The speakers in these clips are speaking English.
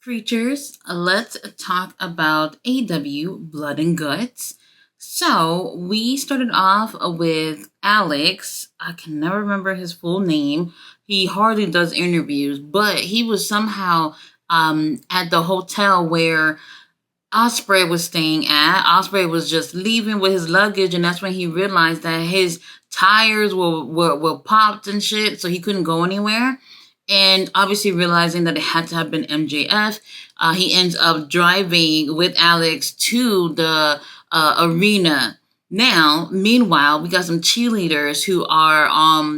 Creatures, let's talk about AEW Blood and Guts. So, we started off with Alex. I can never remember his full name. He hardly does interviews, but he was somehow at the hotel where Osprey was staying at. Osprey was just leaving with his luggage, and that's when he realized that his tires were popped and shit, so he couldn't go anywhere. And obviously, realizing that it had to have been MJF, he ends up driving with Alex to the arena. Now, meanwhile, we got some cheerleaders who are,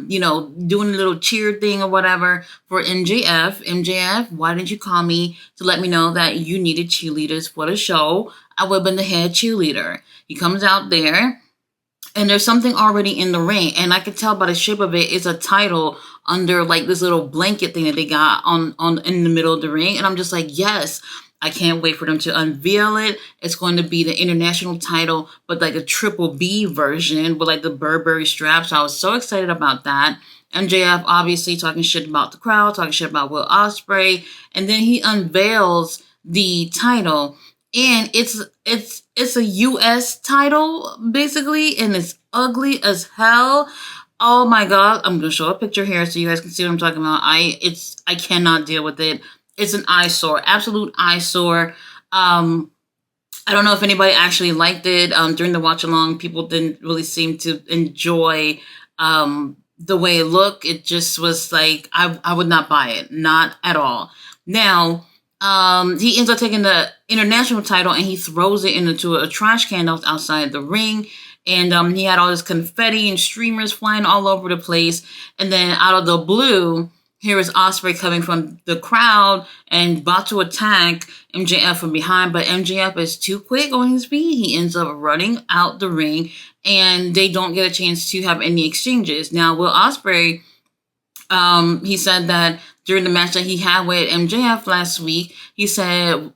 doing a little cheer thing or whatever for MJF. MJF, why didn't you call me to let me know that you needed cheerleaders for the show? I would have been the head cheerleader. He comes out there, and there's something already in the ring, and I could tell by the shape of it, it's a title under like this little blanket thing that they got on in the middle of the ring, and I'm just like, yes, I can't wait for them to unveil it. It's going to be the international title, but like a triple B version with like the Burberry straps. So I was so excited about that. MJF obviously talking shit about the crowd, talking shit about Will Ospreay, and then he unveils the title, and it's a US title basically, and it's ugly as hell. Oh my god, I'm gonna show a picture here so you guys can see what I'm talking about. I cannot deal with it. It's an eyesore, absolute eyesore. I don't know if anybody actually liked it. During the watch along, people didn't really seem to enjoy the way it looked. It just was like I would not buy it, not at all. Now, he ends up taking the international title and he throws it into a trash can that was outside the ring. And he had all this confetti and streamers flying all over the place. And then out of the blue, here is Ospreay coming from the crowd and about to attack MJF from behind. But MJF is too quick on his feet. He ends up running out the ring and they don't get a chance to have any exchanges. Now, Will Ospreay, he said that during the match that he had with MJF last week, he said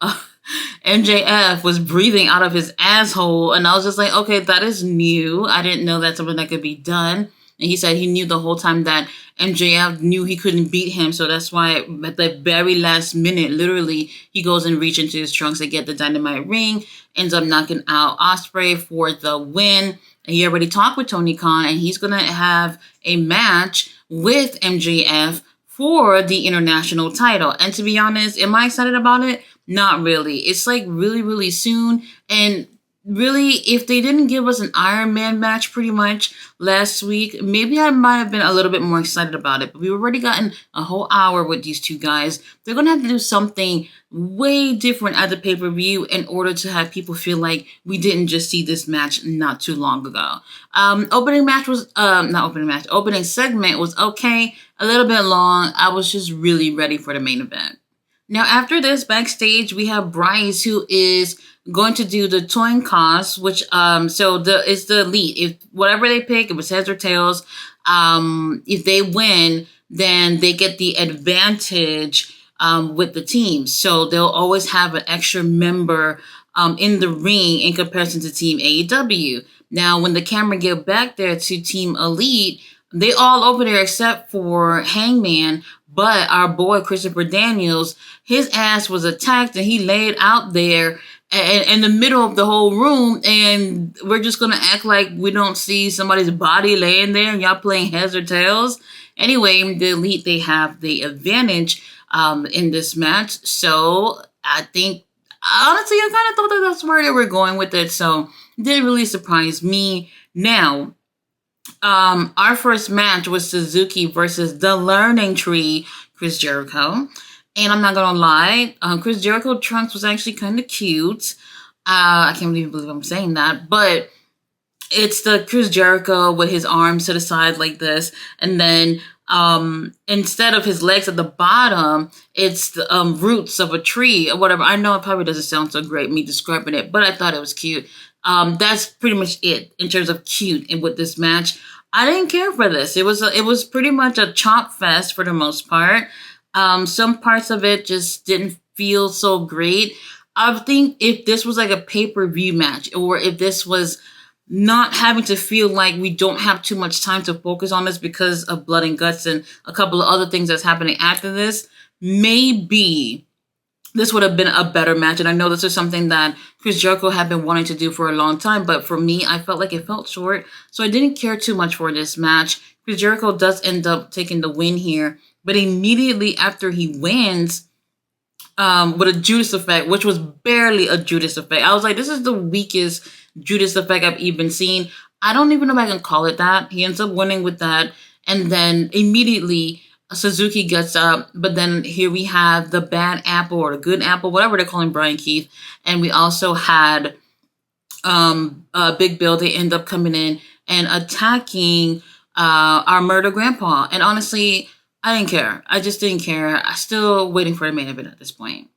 MJF was breathing out of his asshole. And I was just like, okay, that is new. I didn't know that's something that could be done. And he said he knew the whole time that MJF knew he couldn't beat him. So that's why at the very last minute, literally, he goes and reaches into his trunks to get the Dynamite ring, ends up knocking out Ospreay for the win. And he already talked with Tony Khan, and he's going to have a match with MJF for the international title. And to be honest, am I excited about it? Not really. It's like really, really soon. And really, if they didn't give us an Iron Man match pretty much last week, maybe I might have been a little bit more excited about it. But we've already gotten a whole hour with these two guys. They're going to have to do something way different at the pay-per-view in order to have people feel like we didn't just see this match not too long ago. Opening segment was okay, a little bit long. I was just really ready for the main event. Now, after this, backstage, we have Bryce, who is going to do the coin toss, which it's the elite. If whatever they pick, if it's heads or tails, if they win, then they get the advantage with the team. So they'll always have an extra member in the ring in comparison to Team AEW. Now, when the camera get back there to Team Elite, they all over there except for Hangman. But our boy Christopher Daniels, his ass was attacked and he laid out there in the middle of the whole room, and we're just gonna act like we don't see somebody's body laying there and y'all playing heads or tails. Anyway, the Elite, they have the advantage in this match. So I think, honestly, I kind of thought that that's where they were going with it. So it didn't really surprise me. Now, our first match was Suzuki versus the Learning Tree, Chris Jericho. And I'm not gonna lie, Chris Jericho trunks was actually kind of cute. I can't even believe I'm saying that, but it's the Chris Jericho with his arms to the side like this, and then instead of his legs at the bottom, it's the roots of a tree or whatever. I know it probably doesn't sound so great me describing it, but I thought it was cute. That's pretty much it in terms of cute and with this match. I didn't care for this. It was pretty much a chop fest for the most part. Some parts of it just didn't feel so great. I think if this was like a pay-per-view match, or if this was not having to feel like we don't have too much time to focus on this because of Blood and Guts and a couple of other things that's happening after this, maybe this would have been a better match. And I know this is something that Chris Jericho had been wanting to do for a long time, but for me, I felt like it felt short. So I didn't care too much for this match. Chris Jericho does end up taking the win here, but immediately after he wins, with a Judas effect, which was barely a Judas effect. I was like, this is the weakest Judas effect I've even seen. I don't even know if I can call it that. He ends up winning with that. And then immediately Suzuki gets up. But then here we have the bad apple or the good apple, whatever they're calling Brian Keith. And we also had Big Bill. They end up coming in and attacking our murder grandpa. And honestly, I didn't care. I just didn't care. I'm still waiting for the main event at this point.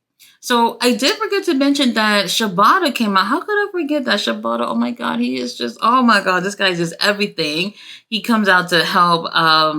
So I did forget to mention that Shibata came out. How could I forget that Shibata? Oh my God, he is just, oh my God, this guy's just everything. He comes out to help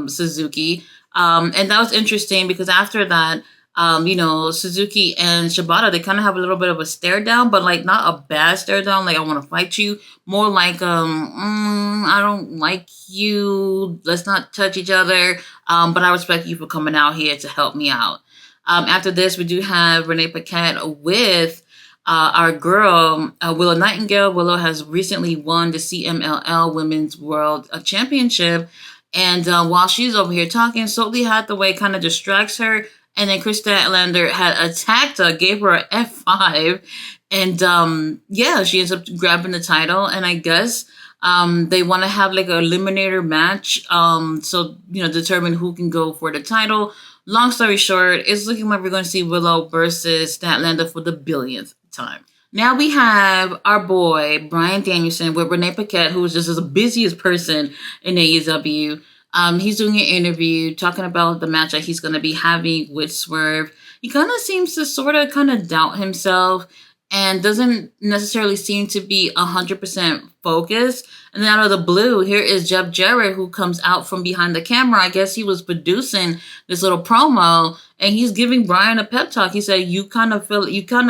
Suzuki. And that was interesting because after that, Suzuki and Shibata, they kind of have a little bit of a stare down, but like not a bad stare down. Like, I want to fight you. More like, I don't like you. Let's not touch each other. But I respect you for coming out here to help me out. After this, we do have Renee Paquette with our girl, Willow Nightingale. Willow has recently won the CMLL Women's World Championship. And while she's over here talking, Sophie Hathaway kind of distracts her. And then Chris Statlander had attacked her, gave her an F5. And she ends up grabbing the title. And I guess they want to have like a eliminator match. Determine who can go for the title. Long story short, it's looking like we're going to see Willow versus Statlander for the billionth time. Now we have our boy, Bryan Danielson, with Renee Paquette, who is just the busiest person in AEW. He's doing an interview talking about the match that he's going to be having with Swerve. He kind of seems to sort of kind of doubt himself and doesn't necessarily seem to be 100% focused. And then out of the blue, here is Jeff Jarrett, who comes out from behind the camera. I guess he was producing this little promo, and he's giving Bryan a pep talk. He said, you kind of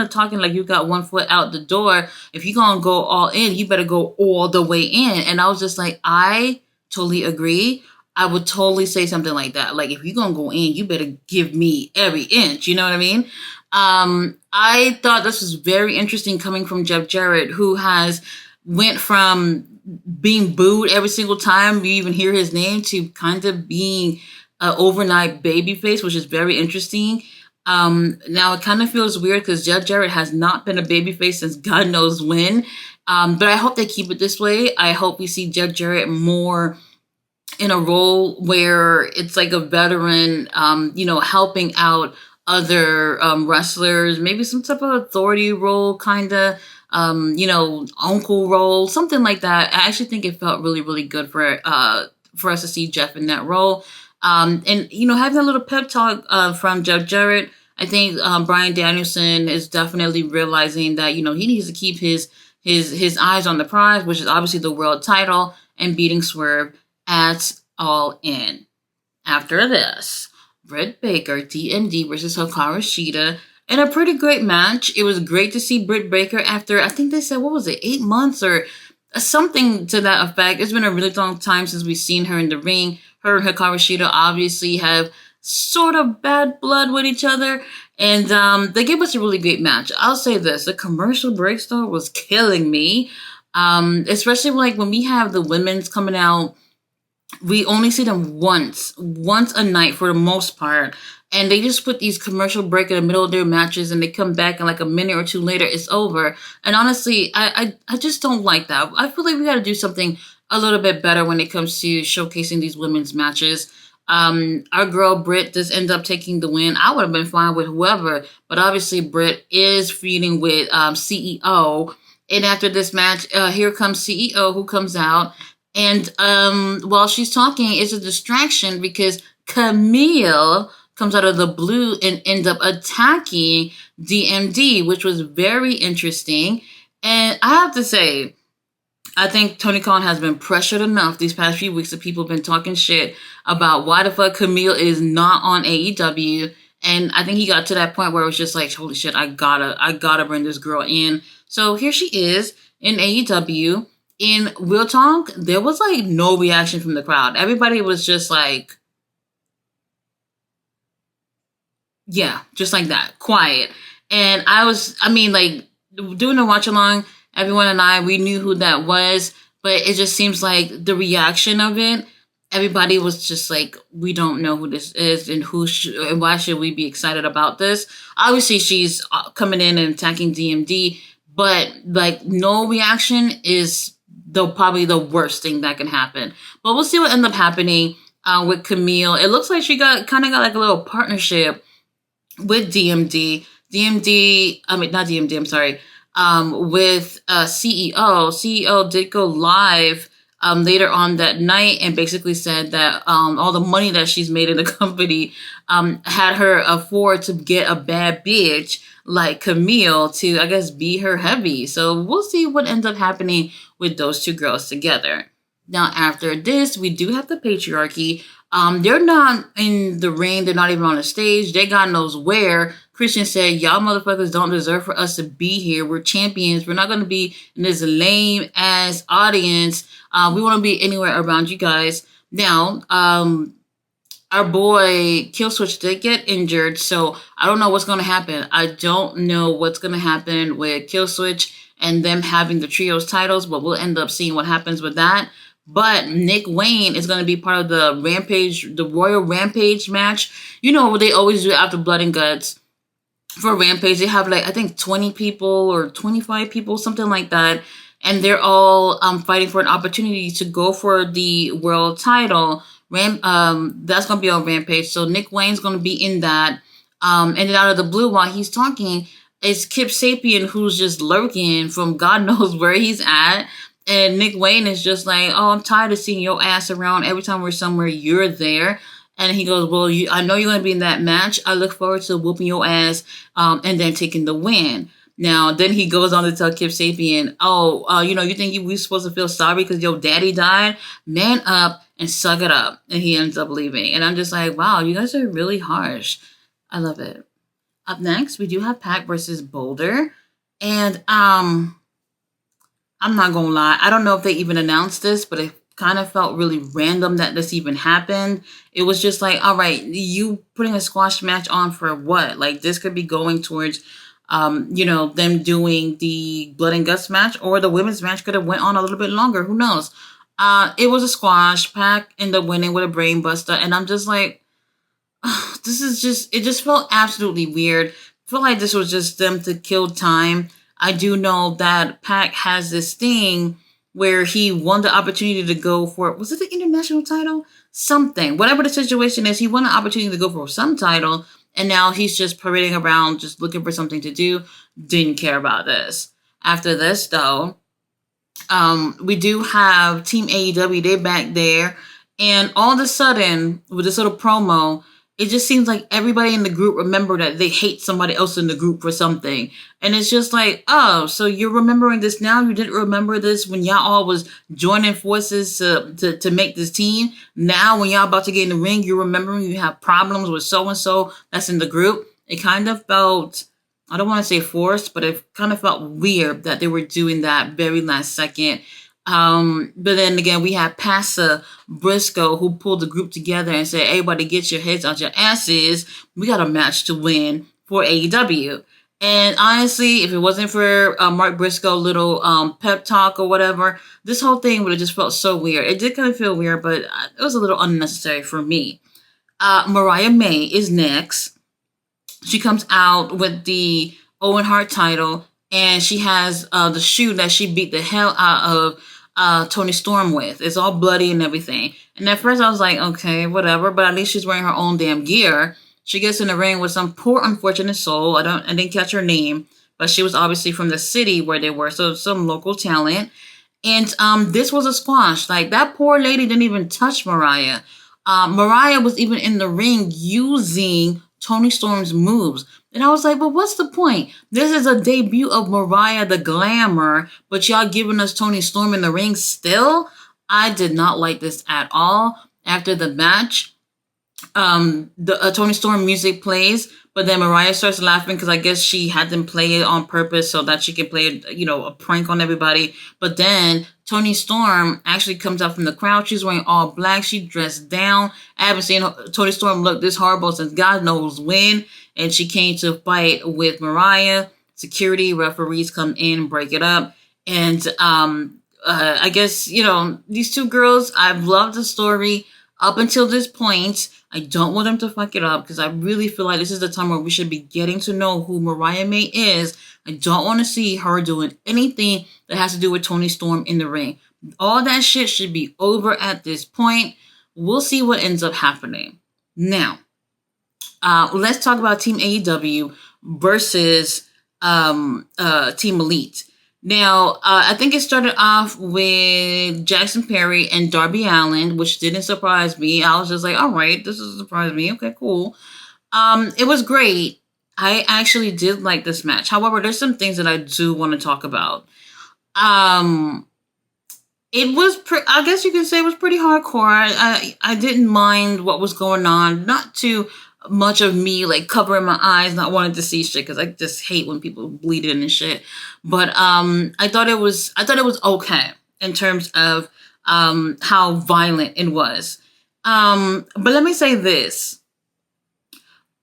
talking like you got one foot out the door. If you're going to go all in, you better go all the way in. And I was just like, I totally agree. I would totally say something like that. Like, if you're going to go in, you better give me every inch. You know what I mean? I thought this was very interesting coming from Jeff Jarrett, who has went from being booed every single time you even hear his name to kind of being an overnight babyface, which is very interesting. Now it kind of feels weird because Jeff Jarrett has not been a babyface since God knows when. But I hope they keep it this way. I hope we see Jeff Jarrett more in a role where it's like a veteran, helping out other wrestlers, maybe some type of authority role, kind of, uncle role, something like that. I actually think it felt really, really good for us to see Jeff in that role. Having a little pep talk from Jeff Jarrett, I think Bryan Danielson is definitely realizing that, he needs to keep his eyes on the prize, which is obviously the world title, and beating Swerve at All In. After this, Britt Baker, DMD versus Hikaru Shida, in a pretty great match. It was great to see Britt Baker after, I think they said, 8 months or something to that effect. It's been a really long time since we've seen her in the ring. Her and Hikaru Shida obviously have sort of bad blood with each other, and they gave us a really great match. I'll say this, the commercial break though was killing me, especially like when we have the women's coming out. We only see them once a night for the most part. And they just put these commercial break in the middle of their matches and they come back and like a minute or two later, it's over. And honestly, I just don't like that. I feel like we got to do something a little bit better when it comes to showcasing these women's matches. Our girl Britt just ends up taking the win. I would have been fine with whoever, but obviously Britt is feuding with CEO. And after this match, here comes CEO, who comes out. And while she's talking, it's a distraction because Camille comes out of the blue and ends up attacking DMD, which was very interesting. And I have to say, I think Tony Khan has been pressured enough these past few weeks that people have been talking shit about why the fuck Camille is not on AEW. And I think he got to that point where it was just like, holy shit, I gotta bring this girl in. So here she is in AEW. In Real Talk, there was like no reaction from the crowd. Everybody was just like, yeah, just like that, quiet. And I mean, like, doing the watch along, everyone and I, we knew who that was, but it just seems like the reaction of it, everybody was just like, we don't know who this is and and why should we be excited about this? Obviously, she's coming in and attacking DMD, but like, no reaction is probably the worst thing that can happen. But we'll see what ends up happening with Camille. It looks like she got like a little partnership with DMD. I mean, not DMD, I'm sorry. With CEO. CEO did go live later on that night and basically said that all the money that she's made in the company had her afford to get a bad bitch like Camille to, I guess, be her heavy. So we'll see what ends up happening with those two girls together. Now, after this, we do have the patriarchy. They're not in the ring. They're not even on the stage. They God knows where. Christian said, y'all motherfuckers don't deserve for us to be here. We're champions. We're not going to be in this lame ass audience. We want to be anywhere around you guys. Now, our boy Killswitch did get injured, so I don't know what's going to happen. I don't know what's going to happen with Killswitch and them having the trios titles, but we'll end up seeing what happens with that. But Nick Wayne is going to be part of the Royal Rampage match. You know what they always do after Blood and Guts. For Rampage, they have like, I think 20 people or 25 people, something like that. And they're all fighting for an opportunity to go for the world title. That's going to be on Rampage. So Nick Wayne's going to be in that. And then out of the blue, while he's talking, it's Kip Sapien who's just lurking from God knows where he's at. And Nick Wayne is just like, oh, I'm tired of seeing your ass around. Every time we're somewhere, you're there. And he goes, well, I know you're going to be in that match. I look forward to whooping your ass and then taking the win. Now, then he goes on to tell Kip Sapien, you think we supposed to feel sorry because your daddy died? Man up and suck it up. And he ends up leaving. And I'm just like, wow, you guys are really harsh. I love it. Up next, we do have Pac versus Boulder. And I'm not going to lie. I don't know if they even announced this, but it kind of felt really random that this even happened. It was just like, all right, you putting a squash match on for what? Like, this could be going towards, them doing the Blood and Guts match, or the women's match could have went on a little bit longer. Who knows? It was a squash. Pac ended up winning with a brain buster. And I'm just like, it just felt absolutely weird. I feel like this was just them to kill time. I do know that Pac has this thing where he won the opportunity to go for, was it the international title? Something. Whatever the situation is, he won the opportunity to go for some title, and now he's just parading around, just looking for something to do. Didn't care about this. After this, though, we do have Team AEW. They're back there, and all of a sudden, with this little promo, it just seems like everybody in the group remember that they hate somebody else in the group for something. And it's just like, oh, so you're remembering this now? You didn't remember this when y'all all was joining forces to make this team? Now when y'all about to get in the ring, you're remembering you have problems with so-and-so that's in the group? It kind of felt, I don't want to say forced, but it kind of felt weird that they were doing that very last second. But then again, we had Pastor Briscoe who pulled the group together and said, everybody get your heads out your asses. We got a match to win for AEW. And honestly, if it wasn't for Mark Briscoe little pep talk or whatever, this whole thing would have just felt so weird. It did kind of feel weird, but it was a little unnecessary for me. Mariah May is next. She comes out with the Owen Hart title, and she has the shoe that she beat the hell out of Toni Storm with. It's all bloody and everything. And at first I was like, okay, whatever, but at least she's wearing her own damn gear. She gets in the ring with some poor unfortunate soul. I didn't catch her name, but she was obviously from the city where they were, so some local talent. And this was a squash. Like, that poor lady didn't even touch Mariah. Mariah was even in the ring using Toni Storm's moves. And I was like, but what's the point? This is a debut of Mariah the Glamour, but y'all giving us Toni Storm in the ring still? I did not like this at all. After the match, the Toni Storm music plays, but then Mariah starts laughing because I guess she had them play it on purpose so that she could play, a prank on everybody. But then Toni Storm actually comes out from the crowd. She's wearing all black. She dressed down. I haven't seen Toni Storm look this horrible since God knows when. and she came to fight with Mariah. Security referees come in, break it up, and I guess, these two girls, I've loved the story up until this point. I don't want them to fuck it up because I really feel like this is the time where we should be getting to know who Mariah May is. I don't want to see her doing anything that has to do with Toni Storm in the ring. All that shit should be over at this point. We'll see what ends up happening. Now, let's talk about Team AEW versus Team Elite. Now, I think it started off with Jackson Perry and Darby Allin, which didn't surprise me. I was just like, all right, this doesn't surprise me. Okay, cool. It was great. I actually did like this match. However, there's some things that I do want to talk about. It was, I guess you can say it was pretty hardcore. I didn't mind what was going on. Not too much of me like covering my eyes, not wanting to see shit, because I just hate when people bleed in and shit. But I thought it was okay in terms of how violent it was. But let me say this.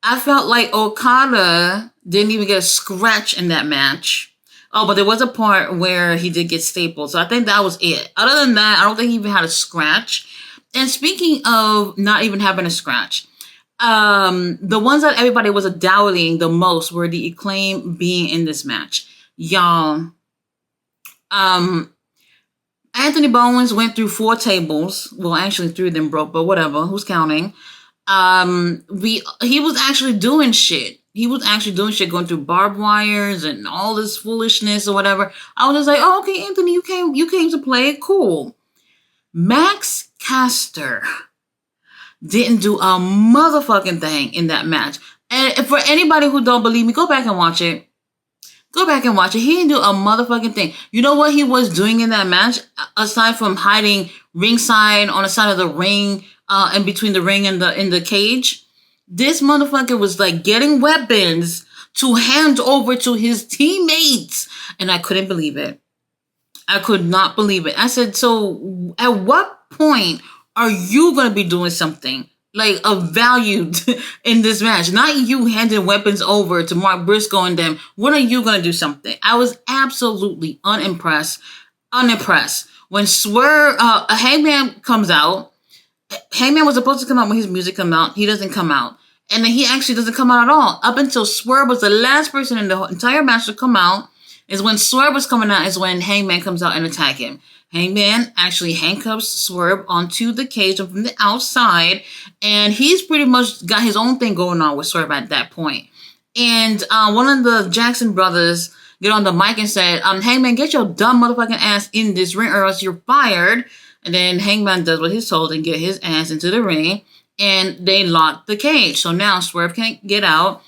I felt like Okada didn't even get a scratch in that match. Oh, but there was a part where he did get stapled. So I think that was it. Other than that, I don't think he even had a scratch. And speaking of not even having a scratch, the ones that everybody was doubting the most were the Acclaim being in this match. Y'all, Anthony Bowens went through 4 tables. Well, actually 3 of them broke, but whatever. Who's counting? He was actually doing shit. He was actually doing shit, going through barbed wires and all this foolishness or whatever. I was just like, oh, okay, Anthony, you came to play. Cool. Max Caster didn't do a motherfucking thing in that match. And for anybody who don't believe me, go back and watch it. Go back and watch it. He didn't do a motherfucking thing. You know what he was doing in that match? Aside from hiding ringside on the side of the ring, in between the ring and the cage, this motherfucker was like getting weapons to hand over to his teammates. And I couldn't believe it. I could not believe it. I said, so at what point are you going to be doing something like of value in this match? Not you handing weapons over to Mark Briscoe and them. When are you going to do something? I was absolutely unimpressed. When Hangman comes out, Hangman was supposed to come out when his music come out. He doesn't come out. And then he actually doesn't come out at all. Up until Swerve was the last person in the entire match to come out. Is when Swerve was coming out is when Hangman comes out and attack him. Hangman actually handcuffs Swerve onto the cage from the outside. And he's pretty much got his own thing going on with Swerve at that point. And one of the Jackson brothers get on the mic and said, Hangman, get your dumb motherfucking ass in this ring or else you're fired. And then Hangman does what he's told and get his ass into the ring. And they lock the cage. So now Swerve can't get out.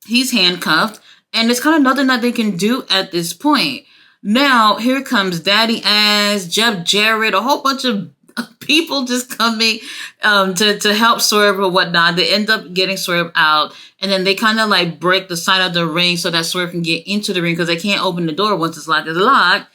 He's handcuffed. And there's kind of nothing that they can do at this point. Now, here comes Daddy Ass, Jeff Jarrett, a whole bunch of people just coming to help Swerve or whatnot. They end up getting Swerve out. And then they kind of like break the side of the ring so that Swerve can get into the ring because they can't open the door once it's locked. It's locked.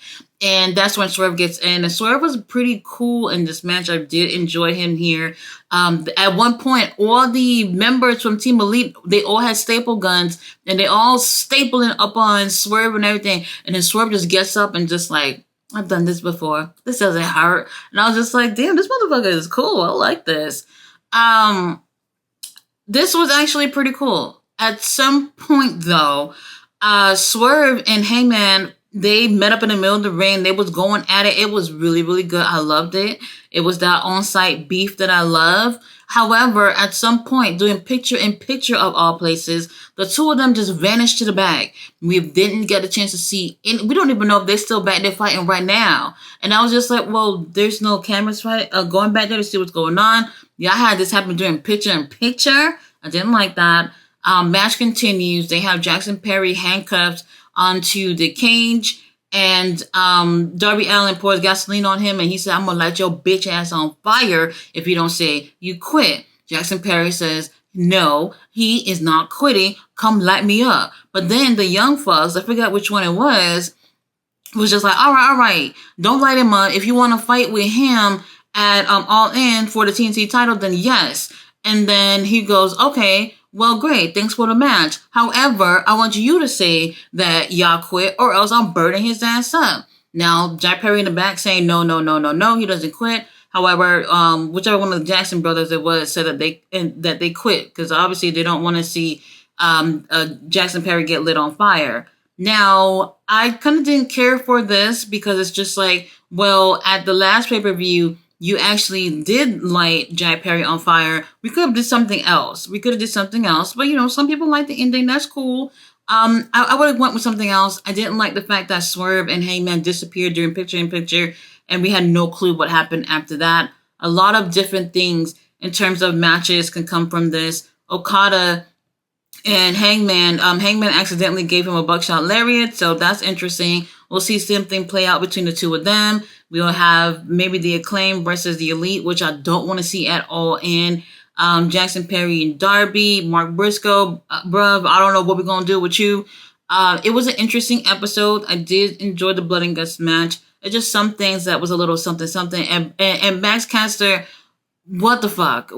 And that's when Swerve gets in. And Swerve was pretty cool in this match. I did enjoy him here. At one point, all the members from Team Elite, they all had staple guns. And they all stapling up on Swerve and everything. And then Swerve just gets up and just like, I've done this before. This doesn't hurt. And I was just like, damn, this motherfucker is cool. I like this. This was actually pretty cool. At some point, though, Swerve and Hangman, they met up in the middle of the ring. They was going at it. It was really, really good. I loved it. It was that on-site beef that I love. However, at some point, doing picture-in-picture of all places, the two of them just vanished to the back. We didn't get a chance to see. We don't even know if they're still back there fighting right now. And I was just like, well, there's no cameras going back there to see what's going on. Yeah, I had this happen during picture-in-picture. I didn't like that. Match continues. They have Jackson Perry handcuffed onto the cage, and Darby Allin pours gasoline on him, and he said, I'm gonna light your bitch ass on fire if you don't say you quit. Jackson Perry says, no, he is not quitting. Come light me up. But then the young fucks, I forgot which one it was just like, all right, don't light him up. If you want to fight with him at All In for the TNT title, then yes. And then he goes, okay, Well, great. Thanks for the match. However, I want you to say that y'all quit or else I'm burning his ass up. Now, Jack Perry in the back saying no, no, no, no, no, he doesn't quit. However, whichever one of the Jackson brothers it was said that they quit because obviously they don't want to see Jackson Perry get lit on fire. Now, I kind of didn't care for this because it's just like, well, at the last pay-per-view, you actually did light Jack Perry on fire. We could have did something else. But some people like the ending. That's cool. I would have went with something else. I didn't like the fact that Swerve and Hangman disappeared during picture in picture, and we had no clue what happened after that. A lot of different things in terms of matches can come from this. Okada and Hangman accidentally gave him a buckshot lariat, so that's interesting. We'll see something play out between the two of them. We'll have maybe the Acclaim versus the Elite, which I don't want to see at all in. Jackson Perry and Darby, Mark Briscoe, bruv, I don't know what we're going to do with you. It was an interesting episode. I did enjoy the Blood and Guts match. It's just some things that was a little something. And Max Caster, what the fuck?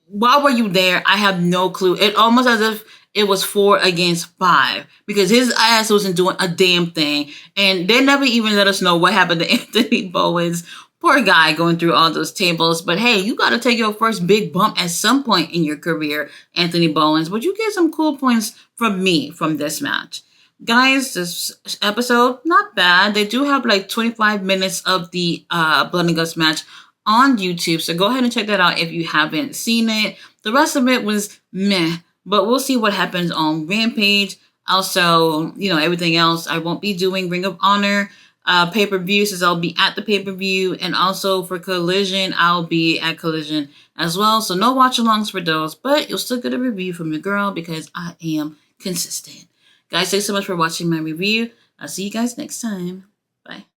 Why were you there? I have no clue. It almost as if it was 4 against 5 because his ass wasn't doing a damn thing. And they never even let us know what happened to Anthony Bowens. Poor guy going through all those tables. But hey, you got to take your first big bump at some point in your career, Anthony Bowens. But you get some cool points from me from this match. Guys, this episode, not bad. They do have like 25 minutes of the Blood and Guts match on YouTube. So go ahead and check that out if you haven't seen it. The rest of it was meh. But we'll see what happens on Rampage. Also, everything else. I won't be doing Ring of Honor pay-per-view since I'll be at the pay-per-view. And also for Collision, I'll be at Collision as well. So no watch-alongs for those. But you'll still get a review from your girl because I am consistent. Guys, thanks so much for watching my review. I'll see you guys next time. Bye.